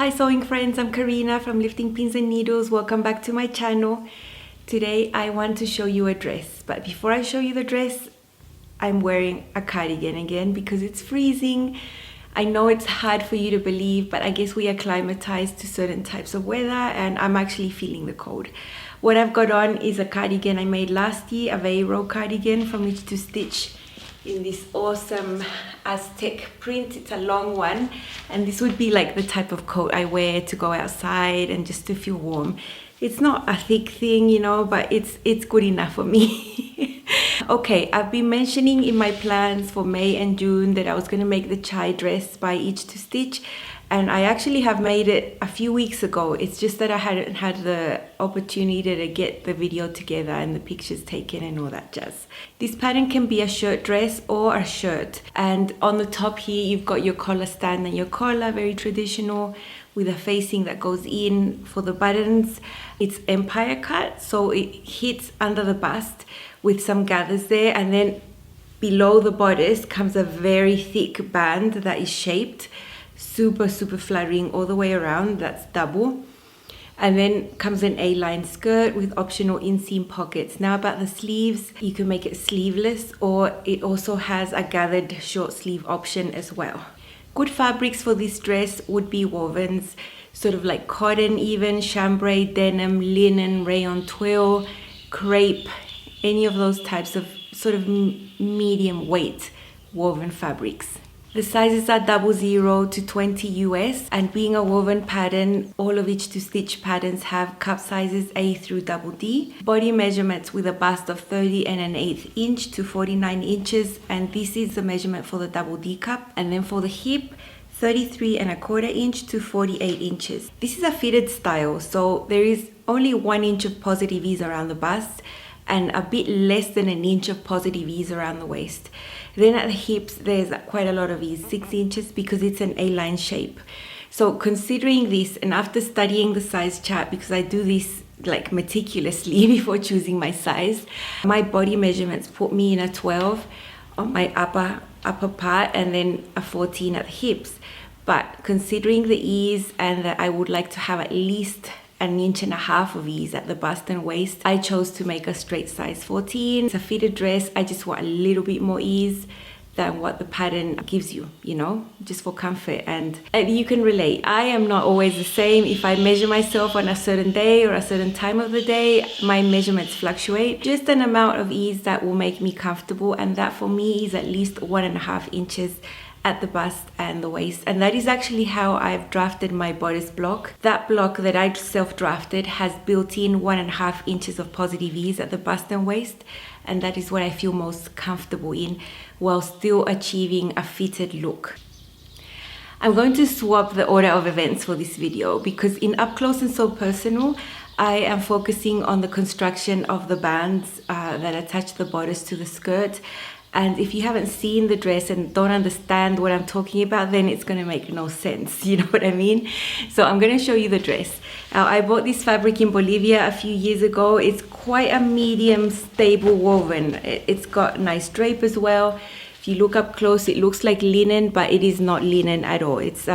Hi sewing friends, I'm Karina from Lifting Pins and Needles. Welcome back to my channel. Today I want to show you a dress, but before I show you the dress, I'm wearing a cardigan again because it's freezing. I know it's hard for you to believe, but I guess we are acclimatized to certain types of weather and I'm actually feeling the cold. What I've got on is a cardigan I made last year, a Aveiro cardigan from which to stitch in this awesome Aztec print. It's a long one and this would be like the type of coat I wear to go outside and just to feel warm. It's not a thick thing, you know, but it's good enough for me. Okay, I've been mentioning in my plans for May and June that I was going to make the chai dress by each to stitch, and I actually have made it a few weeks ago. It's just that I hadn't had the opportunity to get the video together and the pictures taken and all that jazz. This pattern can be a shirt dress or a shirt, and on the top here you've got your collar stand and your collar, very traditional, with a facing that goes in for the buttons. It's empire cut, so it hits under the bust with some gathers there, and then below the bodice comes a very thick band that is shaped super flattering all the way around. That's double. And then comes an A-line skirt with optional inseam pockets. Now about the sleeves, you can make it sleeveless, or it also has a gathered short sleeve option as well. Good fabrics for this dress would be wovens, sort of like cotton even, chambray, denim, linen, rayon twill, crepe, any of those types of sort of medium weight woven fabrics. The sizes are 00 to 20 US, and being a woven pattern, all of each to stitch patterns have cup sizes A through D. Body measurements with a bust of 30 and 1/8 inch to 49 inches, and this is the measurement for the D cup. And then for the hip, 33 and 1/4 inch to 48 inches. This is a fitted style, so there is only 1 inch of positive ease around the bust and a bit less than 1 inch of positive ease around the waist. Then at the hips, there's quite a lot of ease, 6 inches, because it's an A-line shape. So considering this, and after studying the size chart, because I do this like meticulously before choosing my size, my body measurements put me in a 12 on my upper part and then a 14 at the hips. But considering the ease and that I would like to have at least 1.5 inches of ease at the bust and waist, I chose to make a straight size 14. It's a fitted dress. I just want a little bit more ease than what the pattern gives you, you know, just for comfort. And you can relate. I am not always the same. If I measure myself on a certain day or a certain time of the day, my measurements fluctuate. Just an amount of ease that will make me comfortable, and that for me is at least 1.5 inches at the bust and the waist. And that is actually how I've drafted my bodice block. That block that I self-drafted has built in 1.5 inches of positive ease at the bust and waist, and that is what I feel most comfortable in while still achieving a fitted look. I'm going to swap the order of events for this video because in Up Close and So Personal, I am focusing on the construction of the bands that attach the bodice to the skirt. And if you haven't seen the dress and don't understand what I'm talking about, then it's going to make no sense. You know what I mean? So I'm going to show you the dress. Now, I bought this fabric in Bolivia a few years ago. It's quite a medium stable woven. It's got nice drape as well. If you look up close, it looks like linen, but it is not linen at all. It's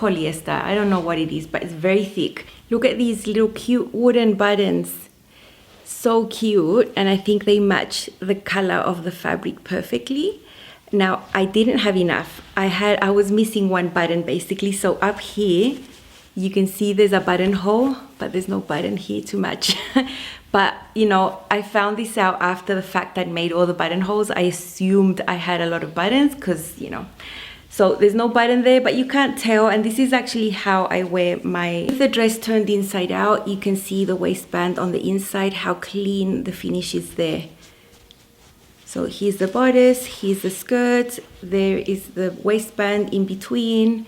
polyester. I don't know what it is, but it's very thick. Look at these little cute wooden buttons. So cute, and I think they match the color of the fabric perfectly. Now, I didn't have enough. I was missing one button basically, so up here you can see there's a buttonhole, but there's no button here to match. But you know, I found this out after the fact I'd made all the buttonholes. I assumed I had a lot of buttons because, you know, so there's no button there, but you can't tell, and this is actually how I wear my... With the dress turned inside out, you can see the waistband on the inside, how clean the finish is there. So here's the bodice, here's the skirt, there is the waistband in between,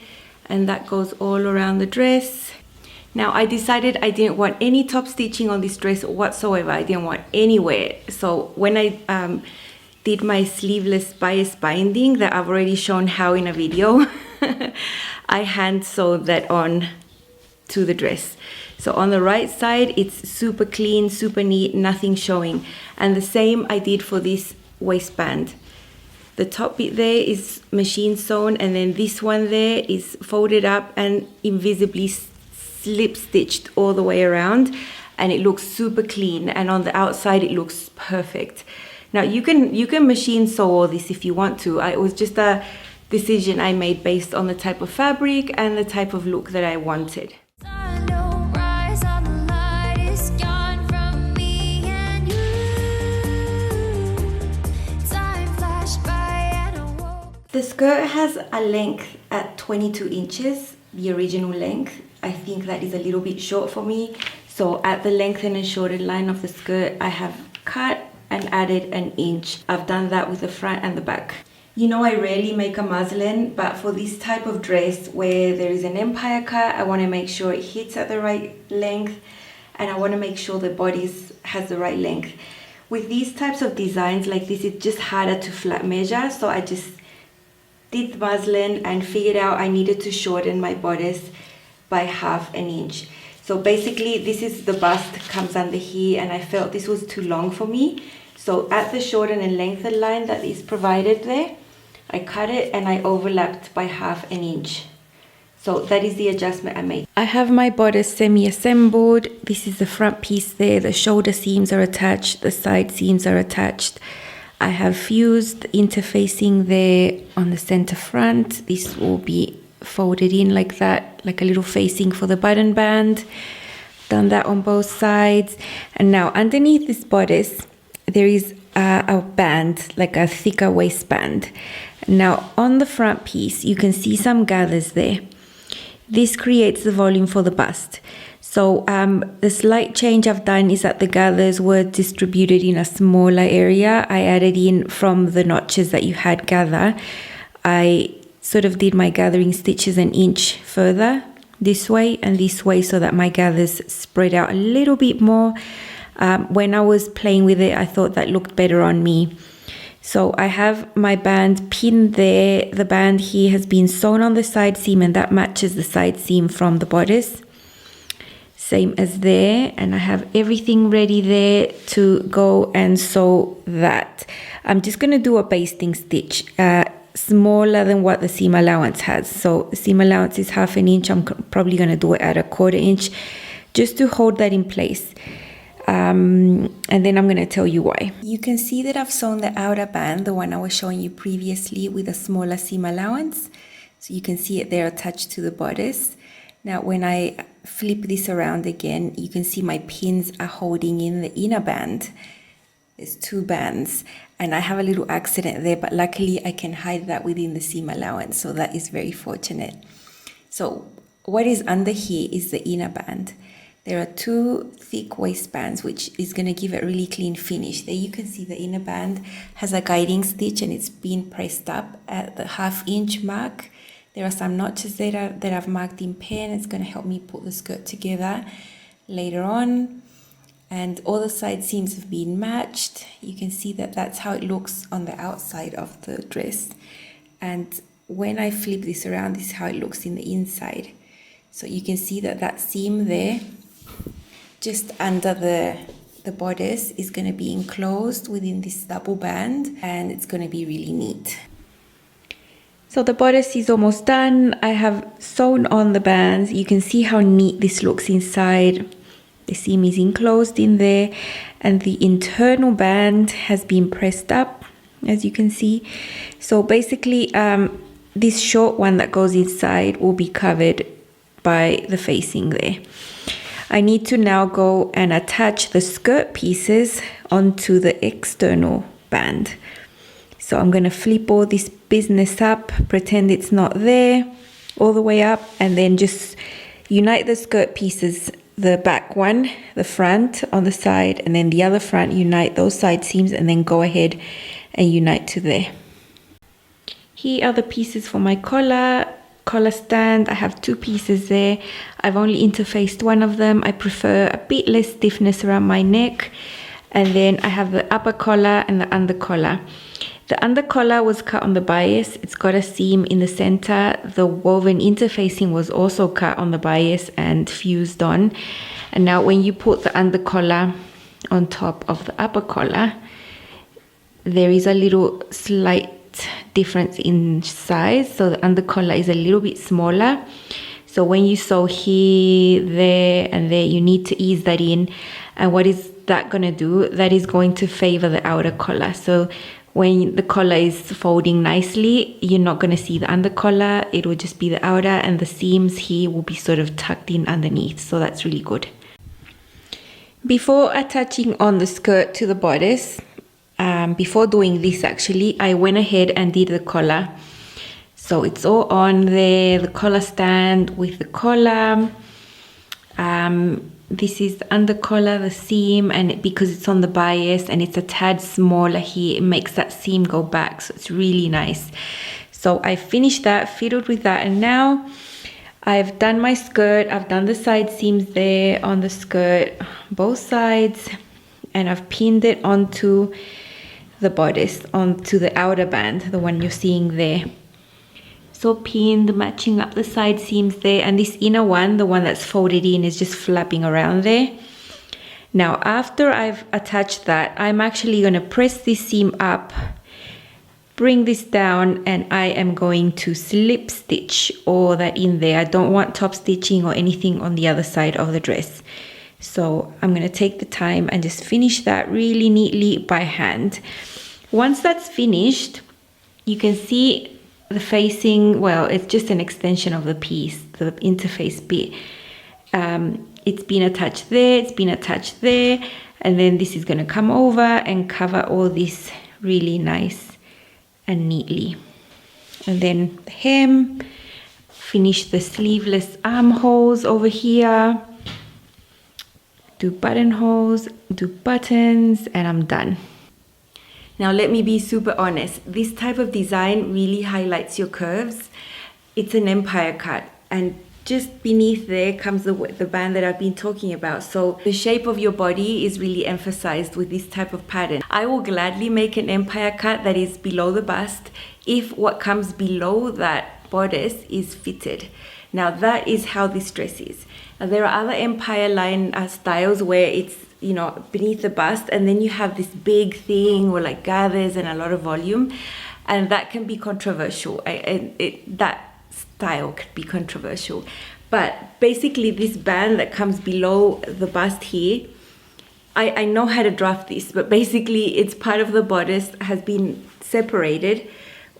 and that goes all around the dress. Now I decided I didn't want any top stitching on this dress whatsoever. I didn't want anywhere. So when I did my sleeveless bias binding that I've already shown how in a video, I hand sewed that on to the dress. So on the right side, it's super clean, super neat, nothing showing. And the same I did for this waistband. The top bit there is machine sewn, and then this one there is folded up and invisibly slip stitched all the way around, and it looks super clean, and on the outside it looks perfect. Now you can machine sew all this if you want to. It was just a decision I made based on the type of fabric and the type of look that I wanted. The skirt has a length at 22 inches, the original length. I think that is a little bit short for me. So at the lengthen and shorten line of the skirt, I have cut and added an inch. I've done that with the front and the back. You know, I rarely make a muslin, but for this type of dress where there is an empire cut, I want to make sure it hits at the right length, and I want to make sure the bodice has the right length. With these types of designs like this, it's just harder to flat measure, so I just did the muslin and figured out I needed to shorten my bodice by ½ inch. So basically this is the bust comes under here, and I felt this was too long for me. So at the shorten and lengthen line that is provided there, I cut it and I overlapped by ½ inch. So that is the adjustment I made. I have my bodice semi-assembled. This is the front piece there. The shoulder seams are attached, the side seams are attached. I have fused interfacing there on the center front. This will be folded in like that, like a little facing for the button band. Done that on both sides. And now underneath this bodice, there is a band, like a thicker waistband. Now on the front piece, you can see some gathers there. This creates the volume for the bust. So the slight change I've done is that the gathers were distributed in a smaller area. I added in from the notches that you had gather. I sort of did my gathering stitches an inch further this way and this way so that my gathers spread out a little bit more. When I was playing with it, I thought that looked better on me. So I have my band pinned there. The band here has been sewn on the side seam, and that matches the side seam from the bodice. Same as there, and I have everything ready there to go and sew that. I'm just going to do a basting stitch, smaller than what the seam allowance has. So the seam allowance is ½ inch. I'm probably going to do it at ½ inch just to hold that in place. And then I'm going to tell you why. You can see that I've sewn the outer band, the one I was showing you previously, with a smaller seam allowance. So you can see it there attached to the bodice. Now when I flip this around again, you can see my pins are holding in the inner band. There's 2 bands, and I have a little accident there, but luckily I can hide that within the seam allowance, so that is very fortunate. So what is under here is the inner band. There are 2 thick waistbands, which is going to give it a really clean finish. There you can see the inner band has a guiding stitch, and it's been pressed up at the ½ inch mark. There are some notches there that I've marked in pen. It's going to help me put the skirt together later on. And all the side seams have been matched. You can see that that's how it looks on the outside of the dress. And when I flip this around, this is how it looks in the inside. So you can see that that seam there, just under the bodice, is going to be enclosed within this double band, and it's going to be really neat. So the bodice is almost done. I have sewn on the bands. You can see how neat this looks inside. The seam is enclosed in there, and the internal band has been pressed up, as you can see. So basically, this short one that goes inside will be covered by the facing there. I need to now go and attach the skirt pieces onto the external band. So I'm going to flip all this business up, pretend it's not there, all the way up, and then just unite the skirt pieces, the back one, the front on the side, and then the other front, unite those side seams, and then go ahead and unite to there. Here are the pieces for my collar stand. I have 2 pieces there. I've only interfaced one of them. I prefer a bit less stiffness around my neck. And then I have the upper collar and the under collar. The under collar was cut on the bias. It's got a seam in the center. The woven interfacing was also cut on the bias and fused on. And now when you put the under collar on top of the upper collar, there is a little slight difference in size. So the under collar is a little bit smaller. So when you sew here, there and there, you need to ease that in. And what is that going to do? That is going to favor the outer collar. So when the collar is folding nicely, you're not going to see the under collar. It will just be the outer, and the seams here will be sort of tucked in underneath. So that's really good. Before attaching on the skirt to the bodice, before doing this actually, I went ahead and did the collar. So it's all on there, the collar stand with the collar. This is the under collar, the seam, and because it's on the bias and it's a tad smaller here, it makes that seam go back. So it's really nice. So I finished that, fiddled with that, and now I've done my skirt. I've done the side seams there on the skirt, both sides, and I've pinned it onto the bodice, onto the outer band, the one you're seeing there. So pinned, matching up the side seams there, and this inner one, the one that's folded in, is just flapping around there. Now after I've attached that, I'm actually going to press this seam up, bring this down, and I am going to slip stitch all that in there. I don't want top stitching or anything on the other side of the dress. So I'm going to take the time and just finish that really neatly by hand. Once that's finished, you can see the facing, well, it's just an extension of the piece, the interface bit. It's been attached there, it's been attached there, and then this is going to come over and cover all this really nice and neatly. And then the hem, finish the sleeveless armholes over here, do buttonholes, do buttons, and I'm done. Now let me be super honest, this type of design really highlights your curves. It's an empire cut, and just beneath there comes the band that I've been talking about. So the shape of your body is really emphasized with this type of pattern. I will gladly make an empire cut that is below the bust if what comes below that bodice is fitted. Now that is how this dress is. Now, there are other empire line styles where it's, you know, beneath the bust, and then you have this big thing or like gathers and a lot of volume, and that can be controversial. That style could be controversial, but basically this band that comes below the bust here, I know how to draft this, but basically it's part of the bodice has been separated,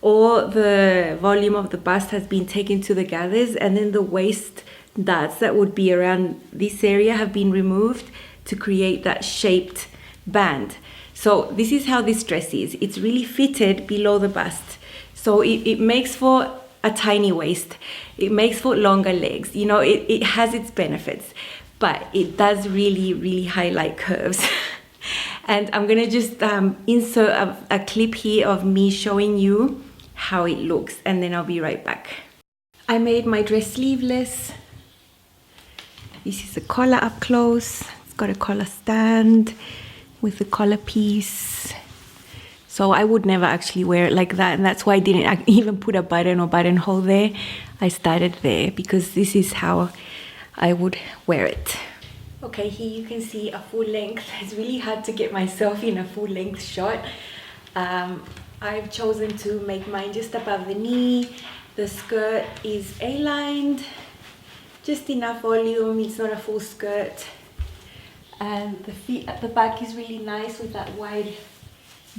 or the volume of the bust has been taken to the gathers, and then the waist darts that would be around this area have been removed to create that shaped band. So this is how this dress is. It's really fitted below the bust. So it makes for a tiny waist. It makes for longer legs. You know, it has its benefits, but it does really, really highlight curves. And I'm gonna just insert a clip here of me showing you how it looks, and then I'll be right back. I made my dress sleeveless. This is the collar up close. It's got a collar stand with the collar piece. So I would never actually wear it like that, and that's why I didn't even put a button or buttonhole there. I started there because this is how I would wear it. Okay, here you can see a full length. It's really hard to get myself in a full length shot. I've chosen to make mine just above the knee. The skirt is A-lined, just enough volume. It's not a full skirt. And the feet at the back is really nice with that wide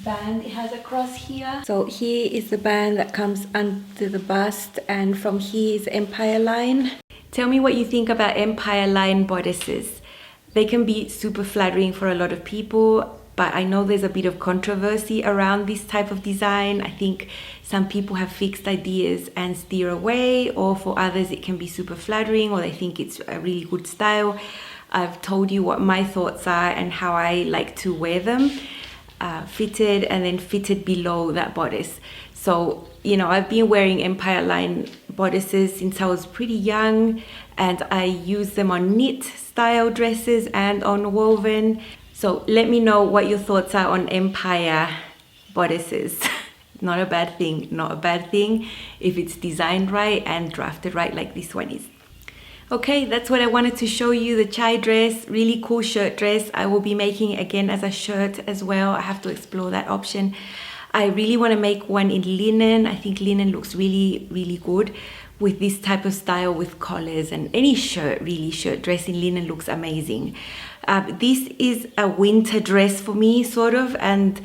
band it has across here. So here is the band that comes under the bust, and from here is empire line. Tell me what you think about empire line bodices. They can be super flattering for a lot of people, but I know there's a bit of controversy around this type of design. I think some people have fixed ideas and steer away, or for others it can be super flattering, or they think it's a really good style. I've told you what my thoughts are and how I like to wear them. Fitted and then fitted below that bodice. So, you know, I've been wearing empire line bodices since I was pretty young, and I use them on knit style dresses and on woven. So let me know what your thoughts are on empire bodices. Not a bad thing, not a bad thing if it's designed right and drafted right like this one is. Okay, that's what I wanted to show you, the chai dress, really cool shirt dress. I will be making it again as a shirt as well. I have to explore that option. I really want to make one in linen. I think linen looks really, really good with this type of style with collars, and any shirt, really, shirt dress in linen looks amazing. This is a winter dress for me, sort of, and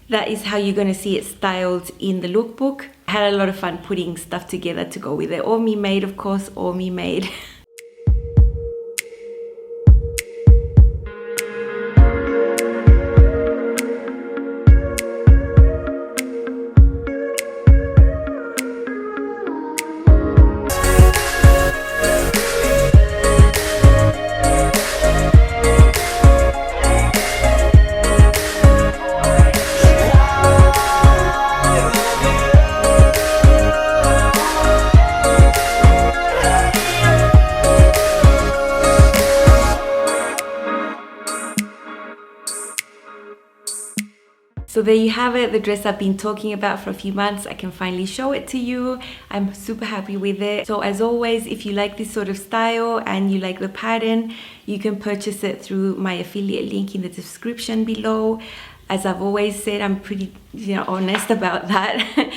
that is how you're going to see it styled in the lookbook. I had a lot of fun putting stuff together to go with it. All me made, of course, all me made. So there you have it, the dress I've been talking about for a few months. I can finally show it to you. I'm super happy with it. So as always, if you like this sort of style and you like the pattern, you can purchase it through my affiliate link in the description below. As I've always said, I'm pretty honest about that.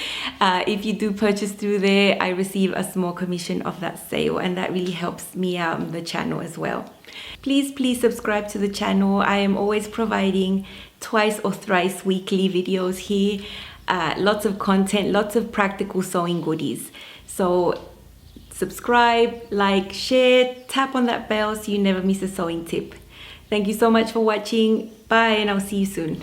If you do purchase through there, I receive a small commission of that sale, and that really helps me out on the channel as well. Please subscribe to the channel. I am always providing twice or thrice weekly videos here. Lots of content, lots of practical sewing goodies. So subscribe, like, share, tap on that bell so you never miss a sewing tip. Thank you so much for watching. Bye, and I'll see you soon.